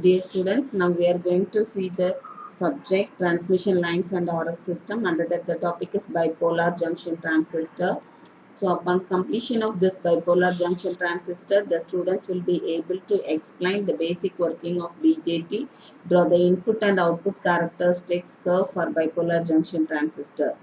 Dear students, now we are going to see the subject transmission lines and RF system. Under that, the topic is bipolar junction transistor. So upon completion of this bipolar junction transistor, the students will be able to explain the basic working of BJT, draw the input and output characteristics curve for bipolar junction transistor.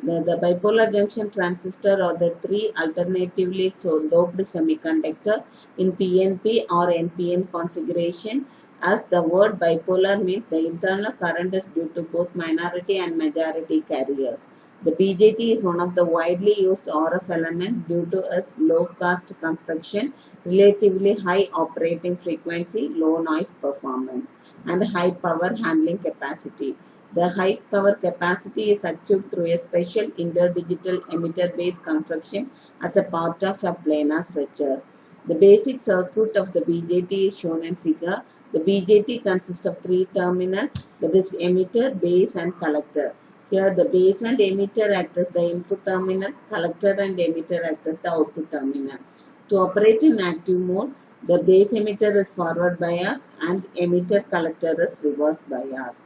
The bipolar junction transistor or the three alternatively doped semiconductor in PNP or NPN configuration. As the word bipolar means the internal current is due to both minority and majority carriers. The BJT is one of the widely used RF elements due to its low cost construction, relatively high operating frequency, low noise performance, and high power handling capacity. The high power capacity is achieved through a special interdigital emitter-based construction as a part of a planar structure. The basic circuit of the BJT is shown in figure. The BJT consists of three terminals, that is emitter, base and collector. Here the base and emitter act as the input terminal, collector and emitter act as the output terminal. To operate in active mode, the base emitter is forward biased and emitter collector is reverse biased.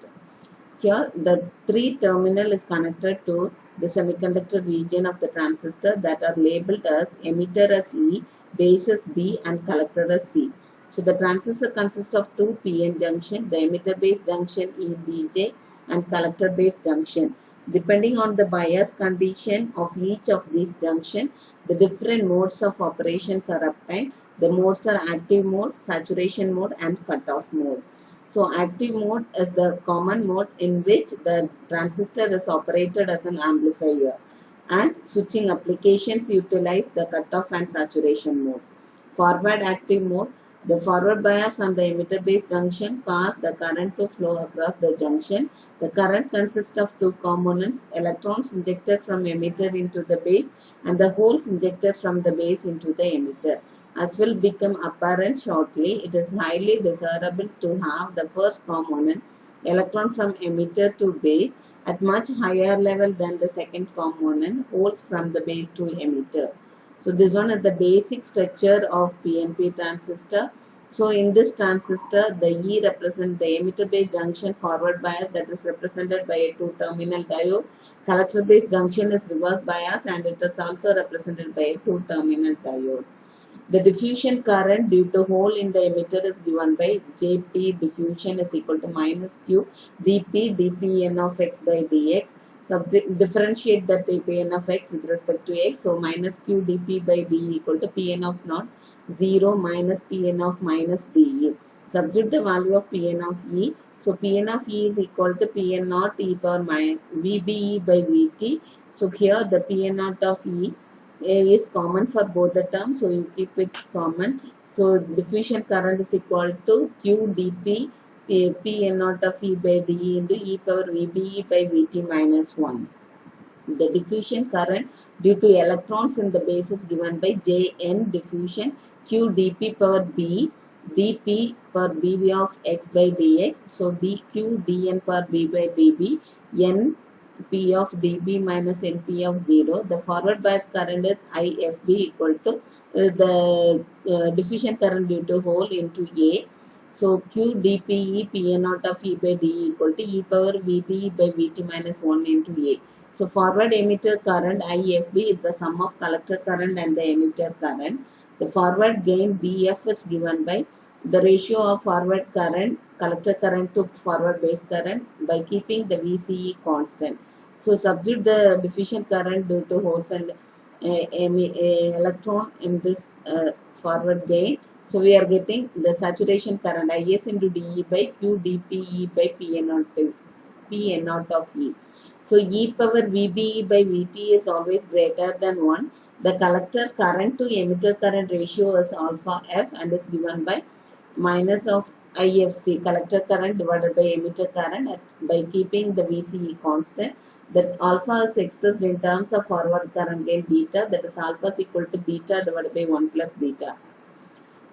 Here, the three terminal is connected to the semiconductor region of the transistor that are labeled as emitter as E, base as B, and collector as C. So, the transistor consists of two PN junction, the emitter base junction EBJ and collector base junction. Depending on the bias condition of each of these junctions, the different modes of operations are obtained. The modes are active mode, saturation mode, and cutoff mode. So, active mode is the common mode in which the transistor is operated as an amplifier, and switching applications utilize the cutoff and saturation mode. Forward active mode, the forward bias on the emitter base junction cause the current to flow across the junction. The current consists of two components, electrons injected from emitter into the base and the holes injected from the base into the emitter. As will become apparent shortly, it is highly desirable to have the first component, electron from emitter to base, at much higher level than the second component, holes from the base to emitter. So this one is the basic structure of PNP transistor. So in this transistor, the E represents the emitter base junction forward bias, that is represented by a two-terminal diode. Collector base junction is reverse bias and it is also represented by a two-terminal diode. The diffusion current due to hole in the emitter is given by Jp diffusion is equal to minus Q dP dPn of x by dx. Differentiate that dPn of x with respect to x. So minus Q dP by d equal to Pn of naught 0 minus Pn of minus dE. Substitute the value of Pn of E. So Pn of E is equal to Pn naught e power minus VBE by Vt. So here the Pn naught of E is common for both the terms, so you keep it common. So diffusion current is equal to Q dP Pn naught of E by dE into e power VBE by Vt minus 1. The diffusion current due to electrons in the base is given by Jn diffusion Q dP power B dP per BB of x by dx. So dQ dN per B by dB n P of dB minus NP of 0. The forward bias current is IFB equal to the diffusion current due to hole into A. So Q dPE Pn naught of E by dE equal to e power VBE by Vt minus 1 into A. So forward emitter current IFB is the sum of collector current and the emitter current. The forward gain BF is given by the ratio of forward current, collector current to forward base current by keeping the VCE constant. So substitute the diffusion current due to holes and electron in this forward gain. So we are getting the saturation current Is into dE by Q dPE by Pn naught of E. So e power VBE by Vt is always greater than 1. The collector current to emitter current ratio is alpha F and is given by minus of IFC, collector current divided by emitter current by keeping the VCE constant. That alpha is expressed in terms of forward current gain beta, that is alpha is equal to beta divided by 1 plus beta.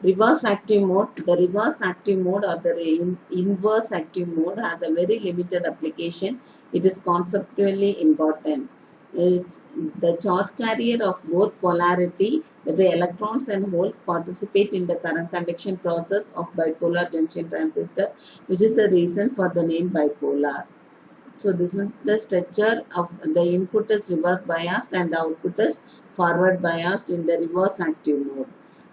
Reverse active mode. The reverse active mode or the inverse active mode has a very limited application. It is conceptually important. is the charge carrier of both polarity, that the electrons and holes participate in the current conduction process of bipolar junction transistor, which is the reason for the name bipolar. So this is the structure of the input is reverse biased and the output is forward biased in the reverse active mode.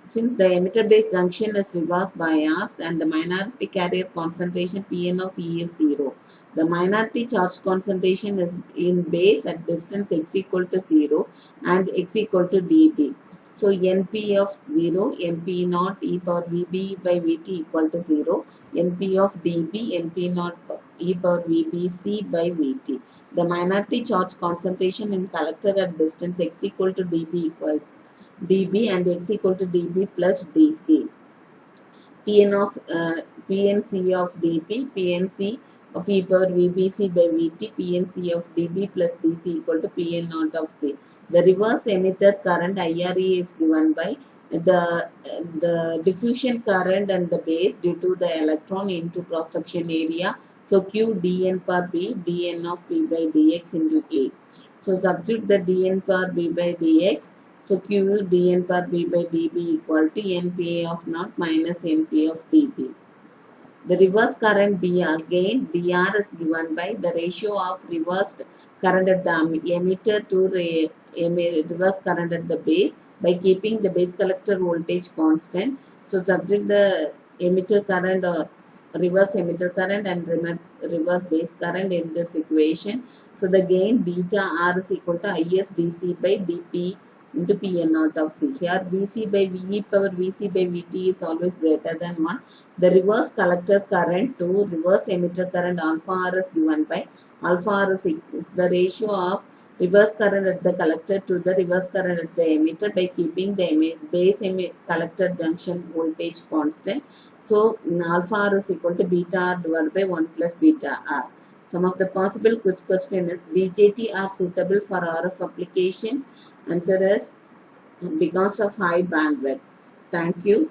Since the emitter base junction is reverse biased and the minority carrier concentration Pn of E is 0, the minority charge concentration is in base at distance x equal to 0 and x equal to dB. So Np of 0, Np naught e power Vb by Vt equal to 0, Np of dB, Np naught e power Vbc by Vt. The minority charge concentration in collector at distance x equal to dB equal dB and x equal to dB plus dC. PNC of dP, PNC of e power Vbc by Vt, PNC of dB plus dC equal to Pn naught of C. The reverse emitter current IRE is given by the diffusion current and the base due to the electron into cross section area. So Q dN per B, dN of P by dx into A. So substitute the dN per B by dx. So Q dN per B by dB equal to NPA of naught minus NP of dB. The reverse current BR, again BR is given by the ratio of reversed current at the emitter to reverse current at the base by keeping the base collector voltage constant. So subtract the emitter current or reverse emitter current and reverse base current in this equation. So the gain beta R is equal to IS dC by dP into Pn naught of C. Here Vc by Ve power Vc by Vt is always greater than 1. The reverse collector current to reverse emitter current alpha R is given by alpha R is the ratio of reverse current at the collector to the reverse current at the emitter by keeping the base collector junction voltage constant. So alpha R is equal to beta R divided by 1 plus beta R. Some of the possible quiz question is BJT are suitable for RF application. Answer is because of high bandwidth. Thank you.